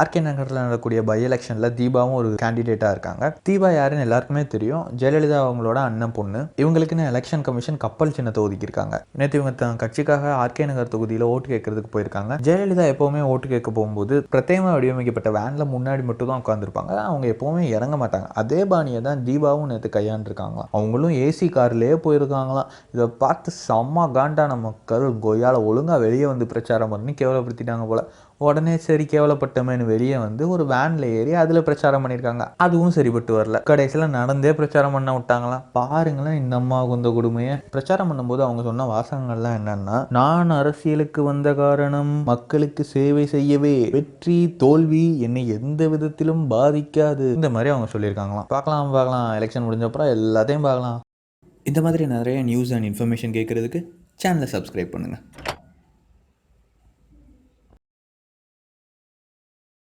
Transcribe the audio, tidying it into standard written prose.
RK நகரில் நடக்கக்கூடிய by எலெக்ஷனில் தீபாவும் ஒரு கேண்டிடேட்டாக இருக்காங்க. தீபா யாருன்னு எல்லாருக்குமே தெரியும். ஜெயலலிதா அவங்களோட அண்ணன் பொண்ணு. இவங்களுக்குன்னு எலெக்ஷன் கமிஷன் கப்பல் சின்னத்தை ஒதுக்கியிருக்காங்க. நேற்று இவங்க கட்சிக்காக ஆர்கே நகர் தொகுதியில் ஓட்டு கேட்கறதுக்கு போயிருக்காங்க. ஜெயலலிதா எப்போவுமே ஓட்டு கேட்க போகும்போது பிரத்யேகமாக வடிவமைக்கப்பட்ட வேனில் முன்னாடி மட்டும் தான் உட்காந்துருப்பாங்க. அவங்க எப்போவுமே இறங்க மாட்டாங்க. அதே பாணியை தான் தீபாவும் நேற்று கையாண்டுருக்காங்களாம். அவங்களும் ஏசி கார்லேயே போயிருக்காங்களாம். இதை பார்த்து செம்ம காண்டான மக்கள் கொய்யால ஒழுங்காக வெளியே வந்து பிரச்சாரம் பண்ணி கேவலப்படுத்திட்டாங்க போல. உடனே சரி கேவலப்பட்டமேனு வெளியே வந்து ஒரு வேனில் ஏறி அதில் பிரச்சாரம் பண்ணியிருக்காங்க. அதுவும் சரிப்பட்டு வரல. கடைசியில் நடந்தே பிரச்சாரம் பண்ண விட்டாங்களாம். பாருங்களேன் இந்த அம்மா குந்த கொடுமையை. பிரச்சாரம் பண்ணும்போது அவங்க சொன்ன வாசகங்கள்லாம் என்னன்னா, நான் அரசியலுக்கு வந்த காரணம் மக்களுக்கு சேவை செய்யவே, வெற்றி தோல்வி என்னை எந்த விதத்திலும் பாதிக்காது, இந்த மாதிரி அவங்க சொல்லியிருக்காங்களாம். பார்க்கலாம் எலெக்ஷன் முடிஞ்சப்பறம் எல்லாத்தையும் பார்க்கலாம். இந்த மாதிரி நிறைய நியூஸ் அண்ட் இன்ஃபர்மேஷன் கேட்குறதுக்கு சேனலை சப்ஸ்கிரைப் பண்ணுங்கள்.